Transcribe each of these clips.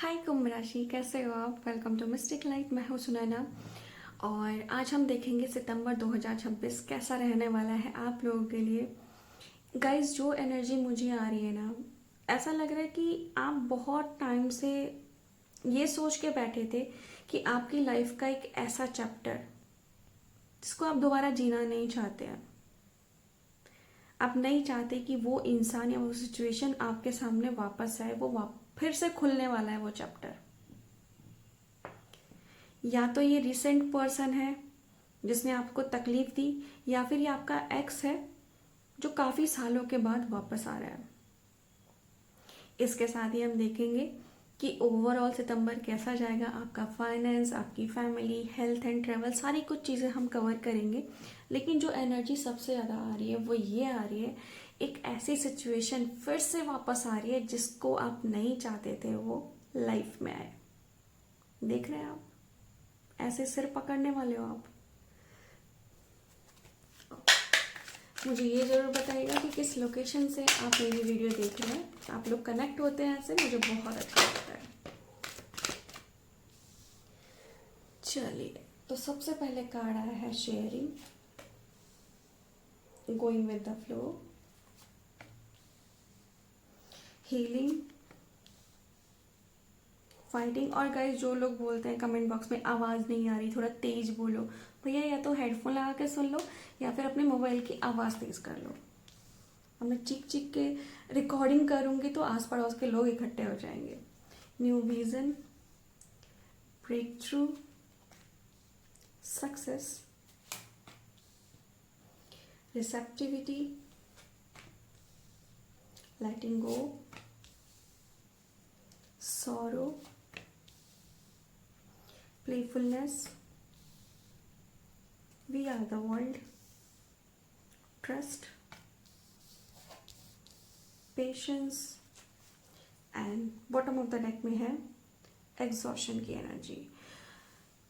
हाय कुंभ राशि, कैसे हो आप? Welcome to Mystic Light. मैं हूँ सुनैना और आज हम देखेंगे सितंबर 2026 कैसा रहने वाला है आप लोगों के लिए। गाइस, जो एनर्जी मुझे आ रही है ना, ऐसा लग रहा है कि आप बहुत टाइम से ये सोच के बैठे थे कि आपकी लाइफ का एक ऐसा चैप्टर जिसको आप दोबारा जीना नहीं चाहते हैं। आप नहीं चाहते कि वो इंसान या वो सिचुएशन आपके सामने वापस आए, फिर से खुलने वाला है वो चैप्टर। या तो ये रिसेंट पर्सन है जिसने आपको तकलीफ दी, या फिर ये आपका एक्स है जो काफ़ी सालों के बाद वापस आ रहा है। इसके साथ ही हम देखेंगे कि ओवरऑल सितंबर कैसा जाएगा, आपका फाइनेंस, आपकी फैमिली, हेल्थ एंड ट्रैवल, सारी कुछ चीज़ें हम कवर करेंगे। लेकिन जो एनर्जी सबसे ज़्यादा आ रही है वो ये आ रही है, एक ऐसी सिचुएशन फिर से वापस आ रही है जिसको आप नहीं चाहते थे वो लाइफ में आए। देख रहे हैं आप? ऐसे सिर पकड़ने वाले हो आप। मुझे ये ज़रूर बताइएगा कि किस लोकेशन से आप मेरी वीडियो देख रहे हैं। आप लोग कनेक्ट होते हैं ऐसे, मुझे बहुत अच्छा लगता है। चलिए, तो सबसे पहले कार्ड आया है sharing, going with the flow, healing, fighting. और गाइस, जो लोग बोलते हैं कमेंट बॉक्स में आवाज़ नहीं आ रही, थोड़ा तेज बोलो, भैया या तो हेडफोन लगा के सुन लो या फिर अपने मोबाइल की आवाज़ तेज कर लो। अब मैं चीख चीख के रिकॉर्डिंग करूँगी तो आस पड़ोस के लोग इकट्ठे हो जाएंगे। New vision, breakthrough, success, receptivity, letting go, sorrow, playfulness, we are the world, trust, patience, and bottom of the deck में है एग्जॉशन की एनर्जी।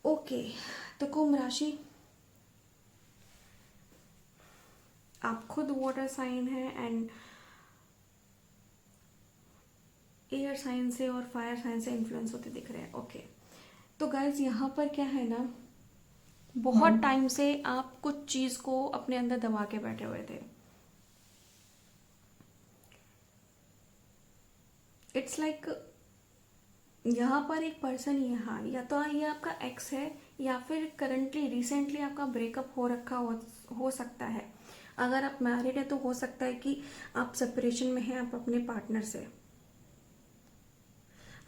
ओके, तो कुंभ राशि, आप खुद वाटर साइन है एंड एयर साइन से और फायर साइन से इन्फ्लुएंस होते दिख रहे हैं। ओके, तो गाइज यहाँ पर क्या है ना, बहुत टाइम से आप कुछ चीज को अपने अंदर दबा के बैठे हुए थे। इट्स लाइक यहाँ पर एक पर्सन, यहाँ या तो ये आपका एक्स है या फिर करंटली रिसेंटली आपका ब्रेकअप हो रखा हो सकता है। अगर आप मैरिड है तो हो सकता है कि आप सेपरेशन में हैं आप अपने पार्टनर से।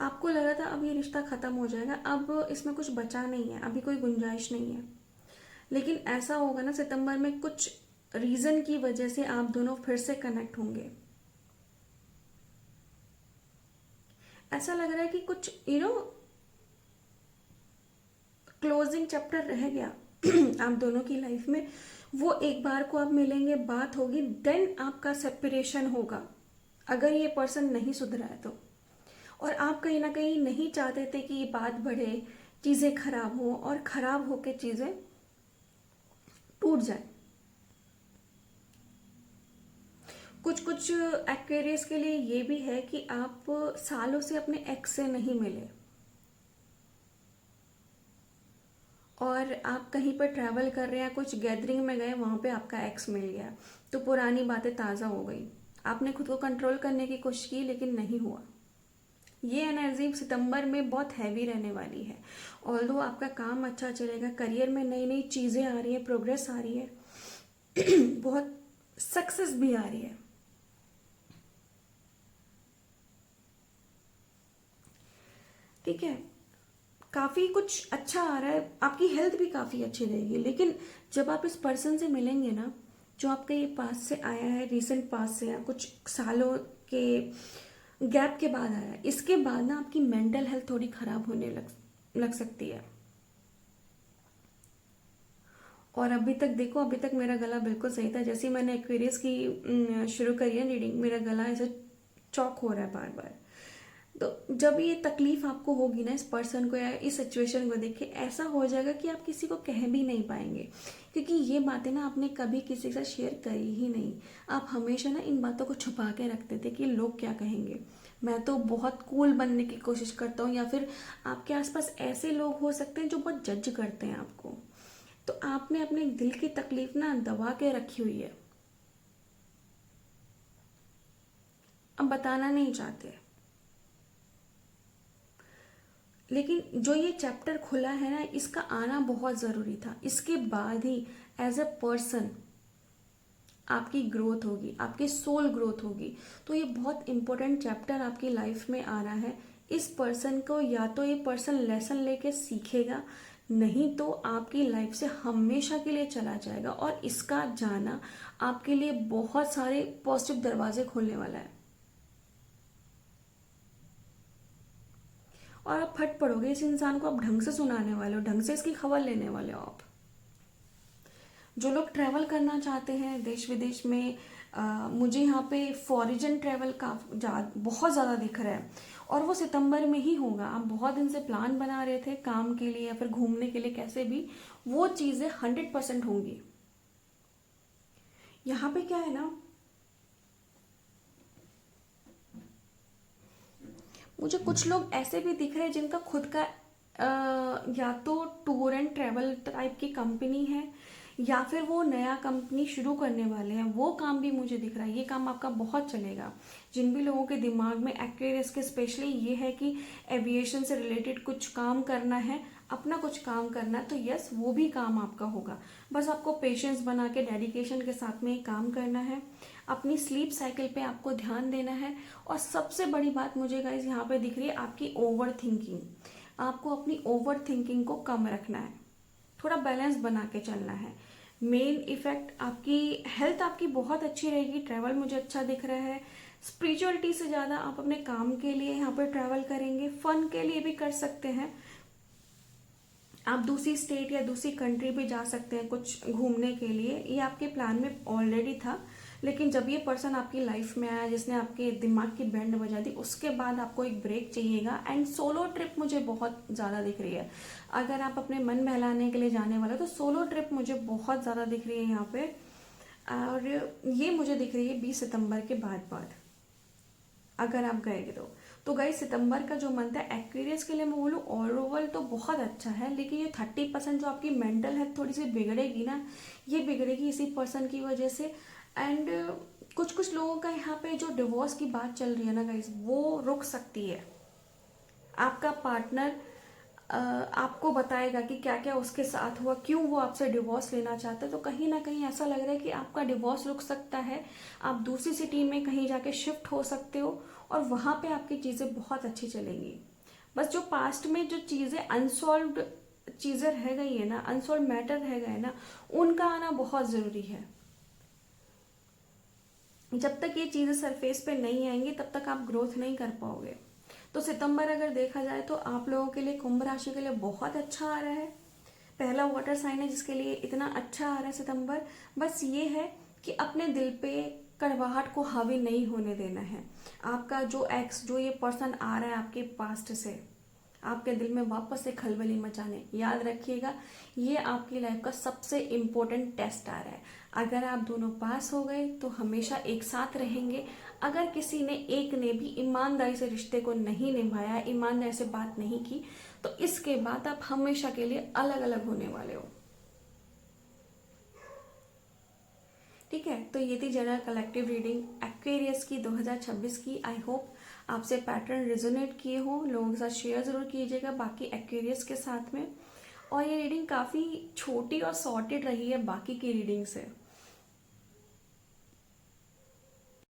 आपको लगा था अब ये रिश्ता खत्म हो जाएगा, अब इसमें कुछ बचा नहीं है, अभी कोई गुंजाइश नहीं है। लेकिन ऐसा होगा ना, सितंबर में कुछ रीजन की वजह से आप दोनों फिर से कनेक्ट होंगे। ऐसा लग रहा है कि कुछ क्लोजिंग चैप्टर रह गया आप दोनों की लाइफ में। वो एक बार को आप मिलेंगे, बात होगी, देन आपका सेपरेशन होगा अगर ये पर्सन नहीं सुधरा है तो। और आप कहीं ना कहीं नहीं चाहते थे कि ये बात बढ़े, चीज़ें खराब हो और खराब होके चीज़ें टूट जाए। कुछ कुछ एक्वेरियस के लिए ये भी है कि आप सालों से अपने एक्स से नहीं मिले और आप कहीं पर ट्रैवल कर रहे हैं, कुछ गैदरिंग में गए, वहां पे आपका एक्स मिल गया तो पुरानी बातें ताज़ा हो गई। आपने खुद को कंट्रोल करने की कोशिश की लेकिन नहीं हुआ। ये एनर्जी सितंबर में बहुत हैवी रहने वाली है। ऑल्दो आपका काम अच्छा चलेगा, करियर में नई नई चीज़ें आ रही है, प्रोग्रेस आ रही है बहुत सक्सेस भी आ रही है। ठीक है, काफ़ी कुछ अच्छा आ रहा है, आपकी हेल्थ भी काफ़ी अच्छी रहेगी। लेकिन जब आप इस पर्सन से मिलेंगे ना, जो आपके ये पास से आया है, रिसेंट पास से या कुछ सालों के गैप के बाद आया है, इसके बाद ना आपकी मेंटल हेल्थ थोड़ी खराब होने लग सकती है। और अभी तक देखो, अभी तक मेरा गला बिल्कुल सही था। जैसे ही मैंने एक्वेरियस की शुरू करी है रीडिंग, मेरा गला ऐसे चौक हो रहा है बार बार। तो जब ये तकलीफ आपको होगी ना इस पर्सन को या इस सिचुएशन को देख के, ऐसा हो जाएगा कि आप किसी को कह भी नहीं पाएंगे, क्योंकि ये बातें ना आपने कभी किसी के साथ शेयर करी ही नहीं। आप हमेशा ना इन बातों को छुपा के रखते थे कि लोग क्या कहेंगे। मैं तो बहुत कूल बनने की कोशिश करता हूँ, या फिर आपके आसपास ऐसे लोग हो सकते हैं जो बहुत जज करते हैं आपको। तो आपने अपने दिल की तकलीफ ना दबा के रखी हुई है, अब बताना नहीं चाहते। लेकिन जो ये चैप्टर खुला है ना, इसका आना बहुत ज़रूरी था। इसके बाद ही एज अ पर्सन आपकी ग्रोथ होगी, आपकी सोल ग्रोथ होगी। तो ये बहुत इंपॉर्टेंट चैप्टर आपकी लाइफ में आ रहा है। इस पर्सन को या तो ये पर्सन लेसन लेके सीखेगा, नहीं तो आपकी लाइफ से हमेशा के लिए चला जाएगा। और इसका जाना आपके लिए बहुत सारे पॉजिटिव दरवाजे खोलने वाला है, और आप फट पड़ोगे। इस इंसान को आप ढंग से सुनाने वाले हो, ढंग से इसकी खबर लेने वाले हो आप। जो लोग ट्रैवल करना चाहते हैं देश विदेश में, मुझे यहाँ पे फॉरिजन ट्रैवल का बहुत ज़्यादा दिख रहा है, और वो सितंबर में ही होगा। आप बहुत दिन से प्लान बना रहे थे काम के लिए या फिर घूमने के लिए, कैसे भी वो चीज़ें 100% होंगी। यहाँ पे क्या है ना, मुझे कुछ लोग ऐसे भी दिख रहे हैं जिनका खुद का या तो टूर एंड ट्रैवल टाइप की कंपनी है, या फिर वो नया कंपनी शुरू करने वाले हैं। वो काम भी मुझे दिख रहा है, ये काम आपका बहुत चलेगा। जिन भी लोगों के दिमाग में एक्वेरियस के स्पेशली ये है कि एविएशन से रिलेटेड कुछ काम करना है, अपना कुछ काम करना है, तो यस वो भी काम आपका होगा। बस आपको पेशेंस बना के डेडिकेशन के साथ में काम करना है। अपनी स्लीप साइकिल पे आपको ध्यान देना है। और सबसे बड़ी बात मुझे गाइस यहाँ पे दिख रही है, आपकी ओवर थिंकिंग। आपको अपनी ओवर थिंकिंग को कम रखना है, थोड़ा बैलेंस बना के चलना है। मेन इफेक्ट आपकी हेल्थ आपकी बहुत अच्छी रहेगी। ट्रैवल मुझे अच्छा दिख रहा है। स्पिरिचुअलिटी से ज़्यादा आप अपने काम के लिए यहाँ पर ट्रैवल करेंगे, फन के लिए भी कर सकते हैं। आप दूसरी स्टेट या दूसरी कंट्री भी जा सकते हैं कुछ घूमने के लिए, ये आपके प्लान में ऑलरेडी था। लेकिन जब ये पर्सन आपकी लाइफ में आया जिसने आपके दिमाग की बैंड बजा दी, उसके बाद आपको एक ब्रेक चाहिएगा। एंड सोलो ट्रिप मुझे बहुत ज़्यादा दिख रही है। अगर आप अपने मन बहलाने के लिए जाने वाले हो तो सोलो ट्रिप मुझे बहुत ज़्यादा दिख रही है यहाँ पे। और ये मुझे दिख रही है 20 सितंबर के बाद अगर आप गए तो गई सितंबर का जो मंथ है एक्वेरियस के लिए मैं बोलूँ ऑल ओवर तो बहुत अच्छा है। लेकिन ये 30% जो आपकी मेंटल हेल्थ थोड़ी सी बिगड़ेगी ना, ये बिगड़ेगी इसी पर्सन की वजह से। एंड कुछ लोगों का यहाँ पे जो डिवोर्स की बात चल रही है ना गाइस, वो रुक सकती है। आपका पार्टनर आपको बताएगा कि क्या क्या उसके साथ हुआ, क्यों वो आपसे डिवोर्स लेना चाहता है। तो कहीं ना कहीं ऐसा लग रहा है कि आपका डिवोर्स रुक सकता है। आप दूसरी सिटी में कहीं जाके शिफ्ट हो सकते हो, और वहां पे आपकी चीजें बहुत अच्छी चलेंगी। बस जो पास्ट में जो चीजें अनसॉल्व्ड चीजें रह गई है ना, अनसॉल्व मैटर रह गए ना, उनका आना बहुत जरूरी है। जब तक ये चीजें सरफेस पे नहीं आएंगी तब तक आप ग्रोथ नहीं कर पाओगे। तो सितंबर अगर देखा जाए तो आप लोगों के लिए, कुंभ राशि के लिए बहुत अच्छा आ रहा है। पहला वाटर साइन है जिसके लिए इतना अच्छा आ रहा है सितंबर। बस ये है कि अपने दिल पे कड़वाहट को हावी नहीं होने देना है। आपका जो एक्स, जो ये पर्सन आ रहा है आपके पास्ट से आपके दिल में वापस से खलबली मचाने, याद रखिएगा ये आपकी लाइफ का सबसे इम्पोर्टेंट टेस्ट आ रहा है। अगर आप दोनों पास हो गए तो हमेशा एक साथ रहेंगे। अगर किसी ने एक ने भी ईमानदारी से रिश्ते को नहीं निभाया, ईमानदारी से बात नहीं की, तो इसके बाद आप हमेशा के लिए अलग अलग होने वाले हो। ठीक है, तो ये थी जनरल कलेक्टिव रीडिंग एक्वेरियस की 2026 की। आई होप आपसे पैटर्न रिजोनेट किए हो। लोगों के साथ शेयर जरूर कीजिएगा बाकी एक्वेरियस के साथ में। और ये रीडिंग काफ़ी छोटी और सॉर्टेड रही है बाकी की रीडिंग से।